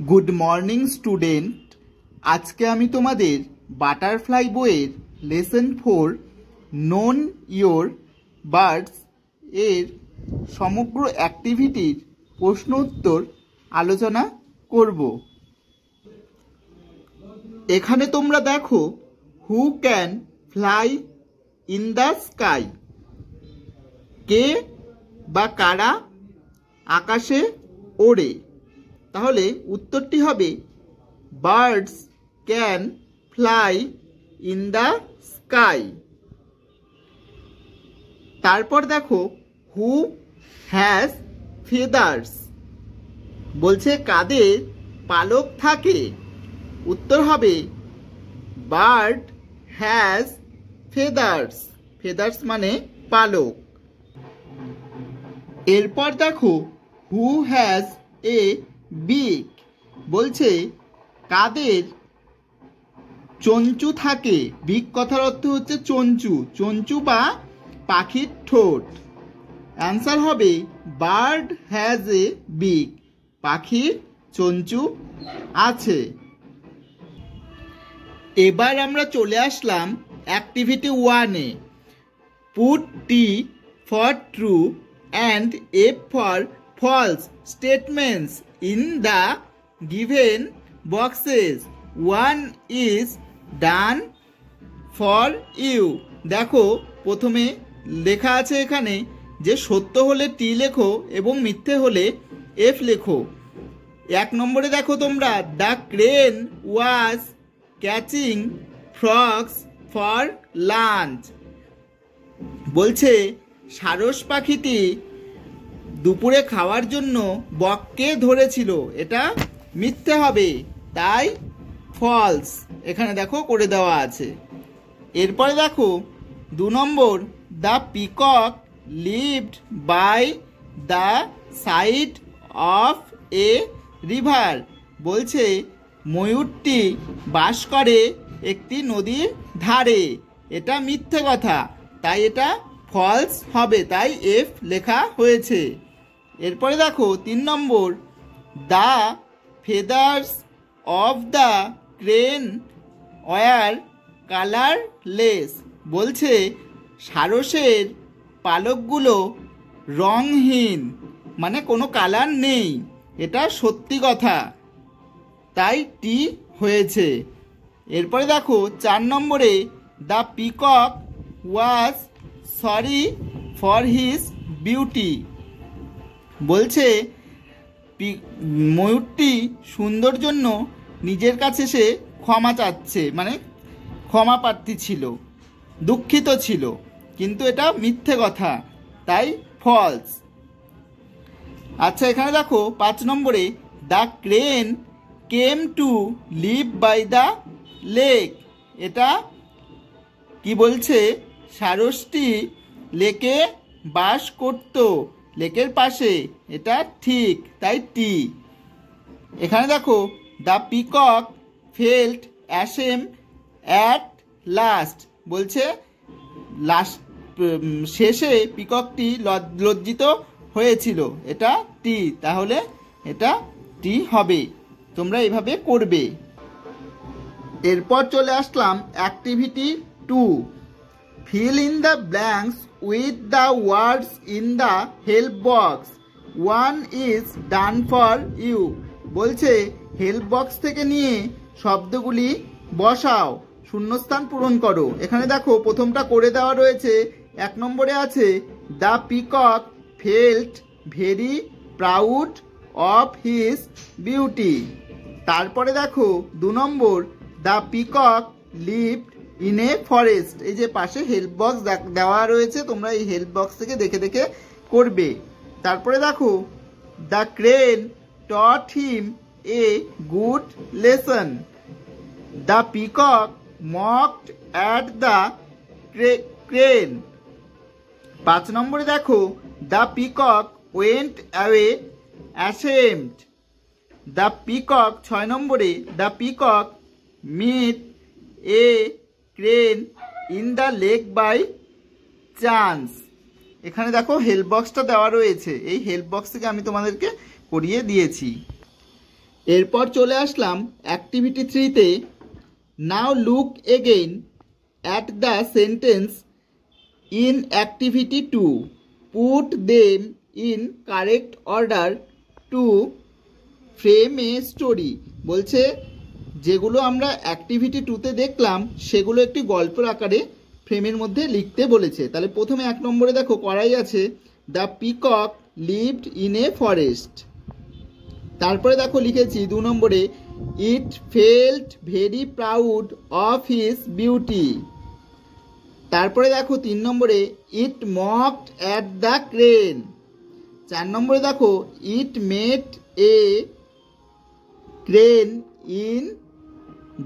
Good morning student. আজকে আমি তোমাদের বাটারফ্লাই বইয়ের লেসন 4 নোন ইয়োর বার্ডস এর সমগ্র অ্যাক্টিভিটির প্রশ্ন উত্তর আলোচনা করব। এখানে তোমরা দেখো who can fly in the sky, কে বা কারা আকাশে ওড়ে। তাহলে উত্তরটি হবে birds can fly in the sky. তারপর দেখো হু হ্যাজ ফেদার্স, বলছে কাদের পালক থাকে। উত্তর হবে বার্ড হ্যাজ ফেদার্স। ফেদার্স মানে পালক। এরপর দেখো হু হ্যাজ এ বিগ, বলছে কাদের চঞ্চু থাকে। বিগ কথার অর্থ হচ্ছে চঞ্চু, চঞ্চু বা পাখির ঠোঁট। অ্যান্সার হবে বার্ড হ্যাজ এ বিগ, পাখির চঞ্চু আছে। এবার আমরা চলে আসলাম অ্যাক্টিভিটি 1-এ। Put T for true and F for false statements in the given boxes. One is done for you. দেখো প্রথমে লেখা আছে এখানে যে সত্য হলে টি লেখো এবং মিথ্যে হলে এফ লেখো। 1 নম্বরে দেখো তোমরা the crane was catching frogs for lunch, বলছে সারস পাখিটি দুপুরে খাওয়ার জন্য বককে ধরেছিল। এটা মিথ্যে হবে, তাই ফলস এখানে দেখো করে দেওয়া আছে। এরপরে দেখো 2 নম্বর the peacock lived by the side of a river, বলছে ময়ূরটি বাস করে একটি নদীর ধারে। এটা মিথ্যে কথা, তাই এটা ফলস হবে, তাই এফ লেখা হয়েছে। এরপরে দেখো 3 নম্বর the feathers of the crane were colourless, বলছে সারসের পালকগুলো রংহীন, মানে কোনো কালার নেই। এটা সত্যি কথা, তাই টি হয়েছে। এরপরে দেখো 4 নম্বরে the peacock was sorry for his beauty, বলছে ময়ূরটি সুন্দর জন্য নিজের কাছে সে ক্ষমা চাচ্ছে, মানে ক্ষমা প্রার্থী ছিল, দুঃখিত ছিল। কিন্তু এটা মিথ্যে কথা, তাই ফলস। আচ্ছা এখানে দেখো 5 নম্বরে the crane came to live by the lake, এটা কি বলছে সারসটি লেকে বাস করত, লেকের পাশে। এটা ঠিক, তাই টি। এখানে দেখো the peacock felt ashamed at last, বলছে শেষে পিককটি লজ্জিত হয়েছিল। এটা টি, তাহলে এটা টি হবে। তোমরা এভাবে করবে। এরপর চলে আসলাম activity 2। Fill in the blanks with the words in the help box. One is done for you, বলছে হেল্প বক্স থেকে নিয়ে শব্দগুলি বসাও, শূন্যস্থান পূরণ করো। এখানে দেখো প্রথমটা করে দেওয়া রয়েছে। 1 নম্বরে আছে the peacock felt very proud of his beauty. তারপরে দেখো 2 নম্বর the peacock lived in a forest. এই যে পাশে হেল্প বক্স দেওয়া রয়েছে, তোমরা এই হেল্প বক্স থেকে দেখে দেখে করবে। তারপরে দেখো the crane taught him a good lesson. The peacock mocked at the crane. 5 নম্বরে দেখো the peacock went away ashamed. The peacock 6 নম্বরে the peacock meet a crane in the lake by chance. এখানে দেখো হেল্প বক্সটা দেওয়া রয়েছে, এই help box থেকে আমি তোমাদেরকে করিয়ে দিয়েছি। এরপর চলে আসলাম অ্যাক্টিভিটি 3-তে। Now look again at the sentence in activity 2, put them in correct order to frame a story. বলছে যেগুলো আমরা অ্যাক্টিভিটি 2-তে দেখলাম সেগুলো একটি গল্পের আকারে ফ্রেমের মধ্যে লিখতে বলেছে। তাহলে প্রথমে 1 নম্বরে দেখো করাই আছে, the peacock lived in a forest. তারপরে দেখো লিখেছি 2 নম্বরে, it felt very proud of his beauty. তারপরে দেখো 3 নম্বরে, it mocked at the crane. 4 নম্বরে দেখো, it met a crane in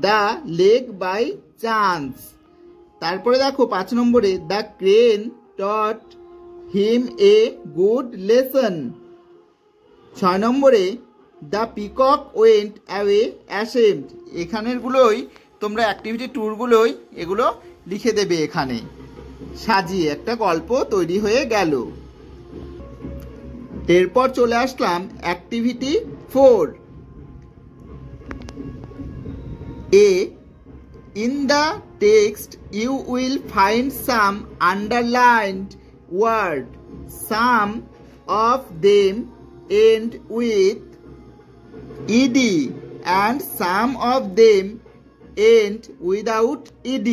the lake by chance. তারপরে দেখো 5 নম্বরে, the crane taught him a good lesson. 6 নম্বরে, the peacock went away ashamed. এখানেরগুলোই তোমরা অ্যাক্টিভিটি 2-গুলোই এগুলো লিখে দেবে, এখানে সাজিয়ে একটা গল্প তৈরি হয়ে গেল। এরপর চলে আসলাম অ্যাক্টিভিটি 4 এ। In the text you will find some underlined word, some of them end with ed and some of them end without ed.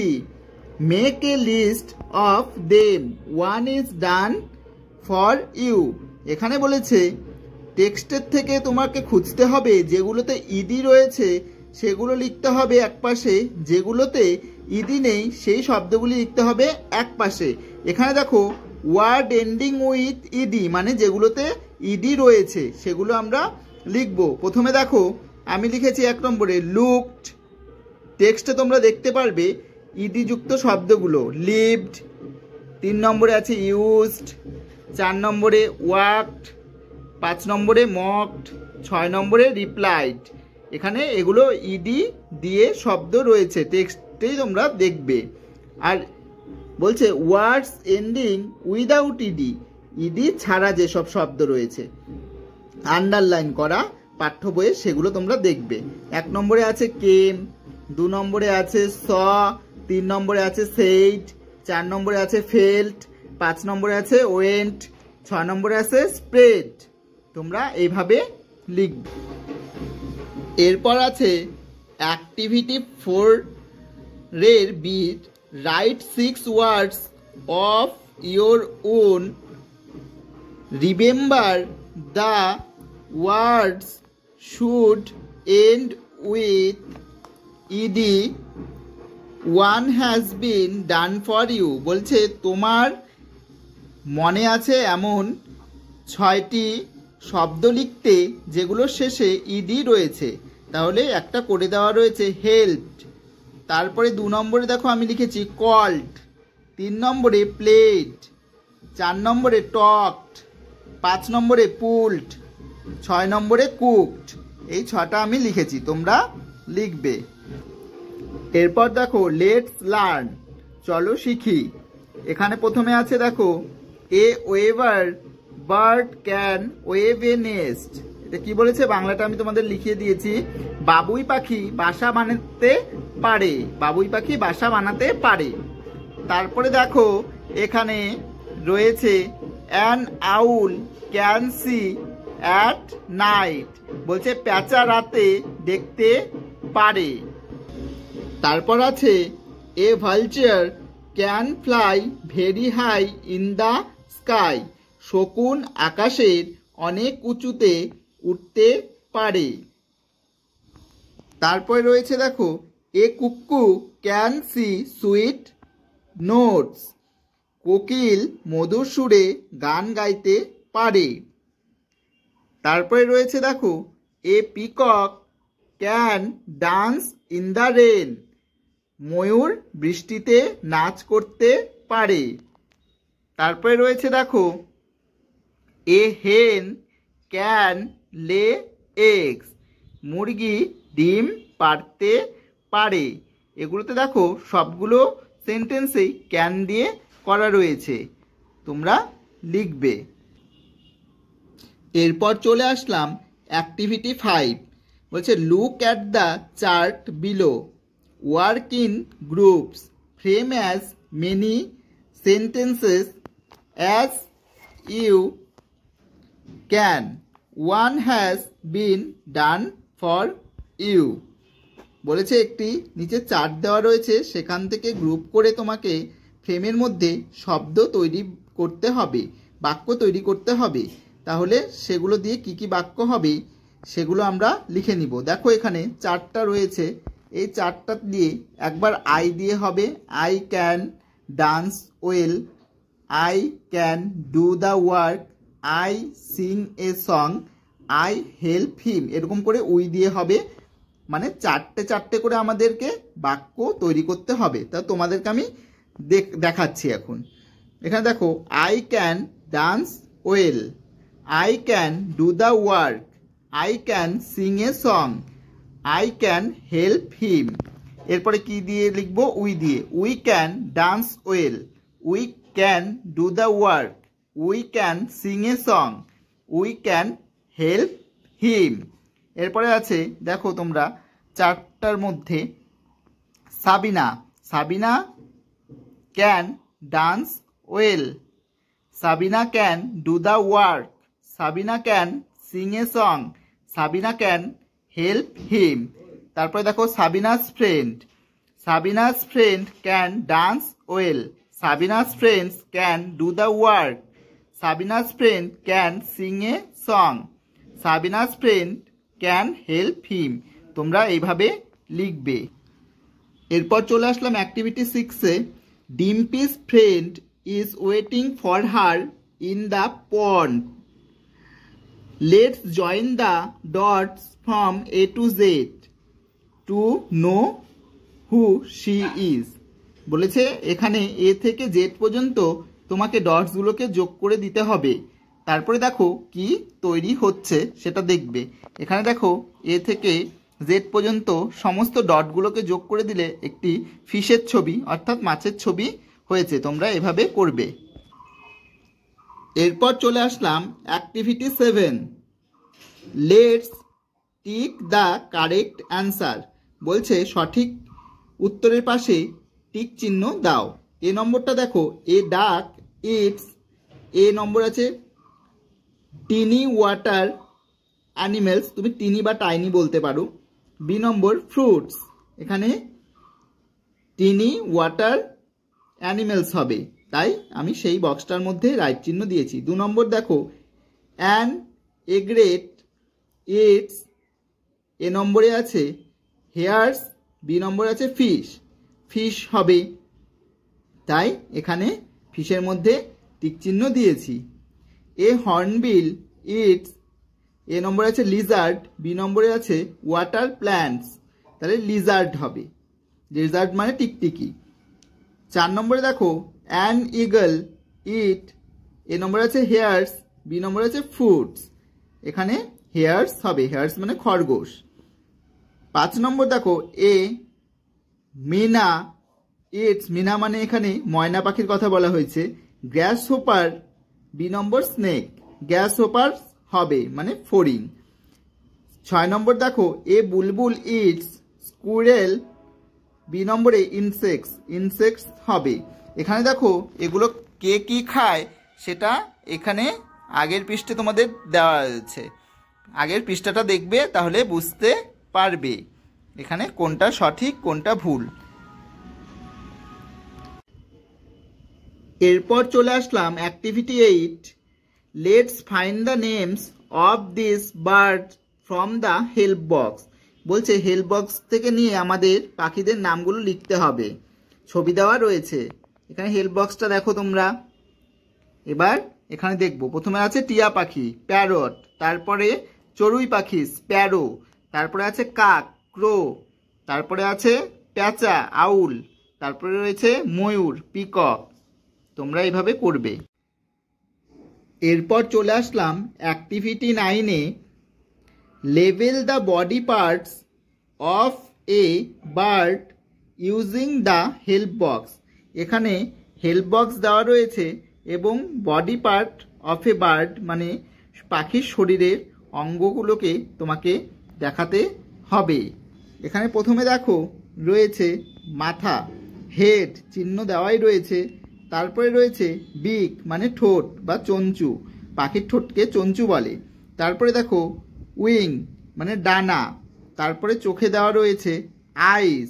Make a list of them, one is done for you. এখানে বলেছে টেক্সটের থেকে তোমাকে খুঁজতে হবে যেগুলোতে ED রয়েছে সেগুলো লিখতে হবে এক পাশে, যেগুলোতে ইডি নেই সেই শব্দগুলি লিখতে হবে এক পাশে। এখানে দেখো ওয়ার্ড এন্ডিং উইথ ইডি মানে যেগুলোতে ইডি রয়েছে সেগুলো আমরা লিখব। প্রথমে দেখো আমি লিখেছি 1 নম্বরে লুকড। টেক্সটে তোমরা দেখতে পারবে ইডি যুক্ত শব্দগুলো, লিভড। 3 নম্বরে আছে ইউজড। 4 নম্বরে ওয়ার্কড। 5 নম্বরে মকড। 6 নম্বরে রিপ্লাইড। এখানে এগুলো ইডি দিয়ে শব্দ রয়েছে, টেক্সটেই তোমরা দেখবে। আর বলছে ওয়ার্ডস এন্ডিং উইদাউট ইডি, ইডি ছাড়া যেসব শব্দ রয়েছে আন্ডারলাইন করা পাঠ্য বইয়ে সেগুলো তোমরা দেখবে। 1 নম্বরে আছে কেম। 2 নম্বরে আছে স। 3 নম্বরে আছে সেইড। 4 নম্বরে আছে ফেল্ট। 5 নম্বরে আছে ওয়েন্ট। 6 নম্বরে আছে স্প্রেড। তোমরা এইভাবে লিখবে। এরপর আছে অ্যাক্টিভিটি 4 এর বিট, write 6 words of your own, remember the words should end with ed, one has been done for you। বলছে তোমার মনে আছে এমন 6টি শব্দ লিখতে যেগুলো শেষে ইডি রয়েছে, তাহলে একটা করে দেওয়া রয়েছে হেল্পড। তারপরে 2 নম্বরে দেখো আমি লিখেছি কল্ড। 3 নম্বরে প্লেড। 4 নম্বরে টকড। 5 নম্বরে পুলড। 6 নম্বরে কুকড। এই 6টা আমি লিখেছি, তোমরা লিখবে। এরপর দেখো লেটস লার্ন, চলো শিখি। এখানে প্রথমে আছে দেখো a weaver bird can weave a nest. এটা কি বলেছে বাংলাটা আমি তোমাদের লিখিয়ে দিয়েছি, বাবুই পাখি বাসা বানাতে পারে, বাবুই পাখি বাসা বানাতে পারে। তারপরে দেখো এখানে রয়েছে an owl can see at night, বলছে প্যাঁচা রাতে দেখতে পারে। তারপর আছে a vulture can fly very high in the sky, শকুন আকাশের অনেক উঁচুতে উঠতে পারে। তারপরে রয়েছে দেখো a cuckoo can see sweet notes, কোকিল মধুর সুরে গান গাইতে পারে। তারপরে রয়েছে দেখো a peacock can dance in the rain, ময়ূর বৃষ্টিতে নাচ করতে পারে। তারপরে রয়েছে দেখো এ হেন ক্যান লে এগস, মুরগি ডিম পাড়তে পারে। এগুলোতে দেখো সবগুলো সেন্টেন্সেই ক্যান দিয়ে করা রয়েছে, তোমরা লিখবে। এরপর চলে আসলাম অ্যাক্টিভিটি 5, বলছে look at the chart below, work in groups, frame as many sentences as you can, one has been done for you. বলেছে একটি নিচে চার্ট দেওয়া রয়েছে, সেখান থেকে গ্রুপ করে তোমাকে ফ্রেমের মধ্যে শব্দ তৈরি করতে হবে, বাক্য তৈরি করতে হবে। তাহলে সেগুলো দিয়ে কি কি বাক্য হবে সেগুলো আমরা লিখে নিব। দেখো এখানে চারটা রয়েছে, এই চারটা দিয়ে একবার আই দিয়ে হবে, I can dance well, I can do the work, I sing a song, I help him, এরকম করে উই দিয়ে হবে। মানে চারটে চারটে করে আমাদেরকে বাক্য তৈরি করতে হবে। তা তোমাদেরকে আমি দেখাচ্ছি এখন। এখানে দেখো I can dance well, I can do the work, I can sing a song, I can help হিম। এরপরে কি দিয়ে লিখবো? উই দিয়ে। We can dance well, we can do the work, we can sing a song, we can help হিম। এরপরে আছে দেখো তোমরা চারটার মধ্যে Sabina, Sabina can dance well, Sabina can do the work, Sabina can sing a song, Sabina can help হিম। তারপরে দেখো Sabina's friend, Sabina's friend can dance well, Sabina's friends can do the work, Sabina's friend can sing a song, Sabina's friend can help him. তোমরা এইভাবে লিখবে। এরপর চলে আসলাম activity 6-এ। Dimpi's friend is waiting for her in the pond, let's join the dots from A to Z to know who she is. বলেছে এখানে এ থেকে জেড পর্যন্ত তোমাকে ডটসগুলোকে যোগ করে দিতে হবে। তারপরে দেখো কি তৈরি হচ্ছে সেটা দেখবে। এখানে দেখো এ থেকে জেড পর্যন্ত সমস্ত ডটগুলোকে যোগ করে দিলে একটি ফিশের ছবি অর্থাৎ মাছের ছবি হয়েছে। তোমরা এভাবে করবে। এরপর চলে আসলাম activity 7, let's tick the correct answer. বলছে সঠিক উত্তরের পাশে টিক চিহ্ন দাও। এ নম্বরটা দেখো, এ ডাক ইটস, এ নম্বর আছে টিনি ওয়াটার অ্যানিমেলস, তুমি টিনি বা টাইনি বলতে পারো। বি নম্বর ফ্রুটস, এখানে টিনি ওয়াটার অ্যানিমেলস হবে, তাই আমি সেই বক্সটার মধ্যে রাইট চিহ্ন দিয়েছি। 2 নম্বর দেখো অ্যান এগ্রেট ইটস, এ নম্বরে আছে হেয়ার্স, বি নম্বরে আছে ফিশ, ফিশ হবে, তাই এখানে ফিশের মধ্যে টিক চিহ্ন দিয়েছি। এ হর্নবিল ইটস, এ নম্বরে আছে লিজার্ড, বি নম্বরে আছে ওয়াটার প্ল্যান্টস, তাহলে লিজার্ড হবে, লিজার্ড মানে টিকটিকি। 4 নম্বরে দেখো অ্যান ইগল ইট, এ নম্বরে আছে হেয়ার্স, বি নম্বরে আছে ফুডস, এখানে হেয়ার্স হবে, হেয়ার্স মানে খরগোশ। 5 নম্বর দেখো এ মিনা ইটস, মিনা মানে এখানে ময়না পাখির কথা বলা হয়েছে। গ্যাস হোপার, বি নম্বর স্নেক, গ্যাস হোপার হবে মানে ফড়িং। 6 নম্বর দেখো এ বুলবুল ইটস স্কুরেল, বি নম্বরে ইনসেক্টস, ইনসেক্টস হবে। এখানে দেখো এগুলো কে কি খায় সেটা এখানে আগের পৃষ্ঠে তোমাদের দেওয়া আছে, আগের পৃষ্ঠাটা দেখবে তাহলে বুঝতে পারবে এখানে কোনটা সঠিক কোনটা ভুল। এরপর চলে আসলাম activity 8, let's find the names of this bird from the help box. বলছে হেল্প বক্স থেকে নিয়ে আমাদের পাখিদের নামগুলো লিখতে হবে। ছবি দেওয়া রয়েছে এখানে, হেল্প বক্সটা দেখো তোমরা। এবার এখানে দেখবো প্রথমে আছে টিয়া পাখি প্যারট, তারপরে চড়ুই পাখি স্প্যারো, তারপরে আছে কাক ক্রো, তারপরে আছে প্যাঁচা আউল, তারপরে রয়েছে ময়ূর পিকক। তোমরা এইভাবে করবে। এরপর চলে আসলাম অ্যাক্টিভিটি 9-এ, label the body parts of a bird using the help box. এখানে হেল্প বক্স দেওয়া রয়েছে এবং body part of a bird মানে পাখির শরীরের অঙ্গগুলোকে তোমাকে দেখাতে হবে। এখানে প্রথমে দেখো রয়েছে মাথা, হেড চিহ্ন দেওয়াই রয়েছে। তারপরে রয়েছে বিক মানে ঠোঁট বা চঞ্চু, পাখির ঠোঁটকে চঞ্চু বলে। তারপরে দেখো উইং মানে ডানা। তারপরে চোখে দেওয়া রয়েছে আইস।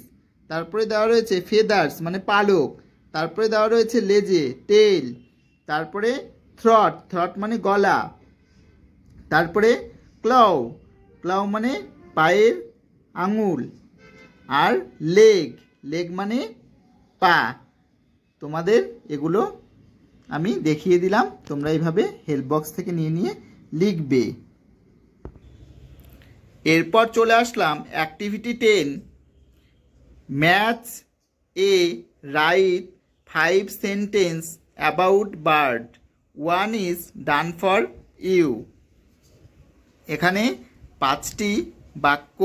তারপরে দেওয়া রয়েছে ফেদার্স মানে পালক। তারপরে দেওয়া রয়েছে লেজে টেল। তারপরে থ্রট, থ্রট মানে গলা। তারপরে ক্লাউ, ক্লাউ মানে পায়ের আঙুল। আর লেগ, লেগ মানে পা। তোমাদের এগুলো আমি দেখিয়ে দিলাম, তোমরা এইভাবে হেল্প বক্স থেকে নিয়ে নিয়ে লিখবে। এরপর চলে আসলাম activity 10, match a write 5 sentence about bird, 1 is done for you. এখানে 5টি বাক্য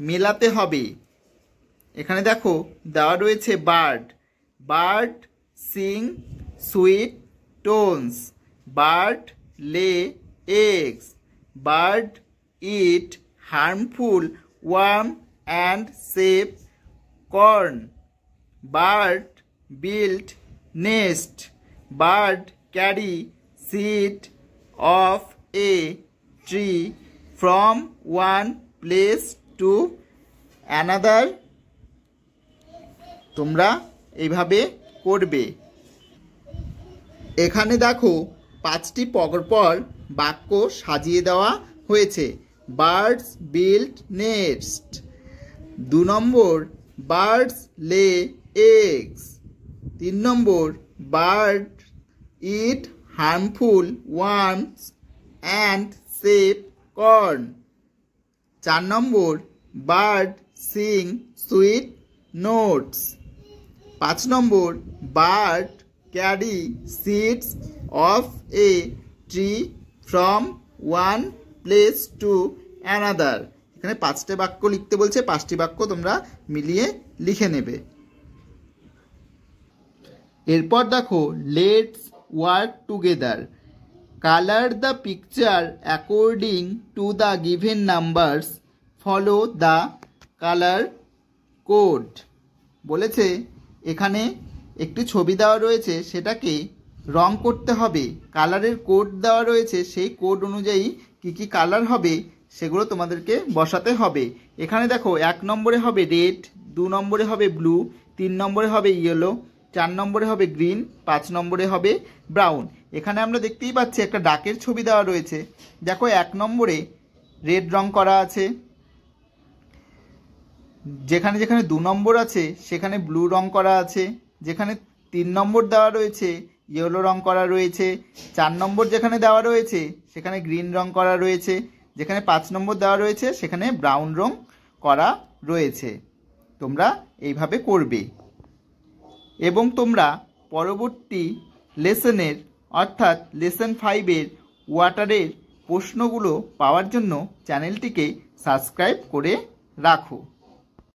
মেলাতে হবে। এখানে দেখো দেওয়া রয়েছে bird, bird sing sweet tones, bird lay eggs, bird eat harmful worm and save corn, bird build nest, bird carry seed of a tree from one place to another। তোমরা এইভাবে করবে। এখানে দেখো 5টি পরপর বাক্য সাজিয়ে দেওয়া হয়েছে। বার্ডস বিল্ড নেস্ট, 2 নম্বর বার্ডস লে eggs, 3 number bird it harmful worms and save corn, 4 number bird sing sweet notes, 5 number bird carry seeds of a tree from one place to another. এখানে 5টে বাক্য লিখতে বলছে, 5টি বাক্য তোমরা মিলিয়ে লিখে নেবে। এরপর দেখো let's work together, colour the picture according to the given numbers, follow the colour code. বলেছে এখানে একটি ছবি দেওয়া রয়েছে, সেটাকে রং করতে হবে। কালারের কোড দেওয়া রয়েছে, সেই কোড অনুযায়ী কি কি কালার হবে সেগুলো তোমাদেরকে বসাতে হবে। এখানে দেখো 1 নম্বরে হবে রেড, 2 নম্বরে হবে ব্লু, 3 নম্বরে হবে ইয়েলো, 4 নম্বরে হবে গ্রিন, 5 নম্বরে হবে ব্রাউন। এখানে আমরা দেখতেই পাচ্ছি একটা ডাকের ছবি দেওয়া রয়েছে। দেখো 1 নম্বরে রেড রং করা আছে, যেখানে যেখানে 2 নম্বর আছে সেখানে ব্লু রং করা আছে, যেখানে 3 নম্বর দেওয়া রয়েছে ইয়েলো রং করা রয়েছে, 4 নম্বর যেখানে দেওয়া রয়েছে সেখানে গ্রিন রং করা রয়েছে, যেখানে 5 নম্বর দেওয়া রয়েছে সেখানে ব্রাউন রং করা রয়েছে। তোমরা এইভাবে করবে এবং তোমরা পরবর্তী লেসনের অর্থাৎ লেসন 5-এর ওয়াটারের প্রশ্নগুলো পাওয়ার জন্য চ্যানেলটিকে সাবস্ক্রাইব করে রাখো।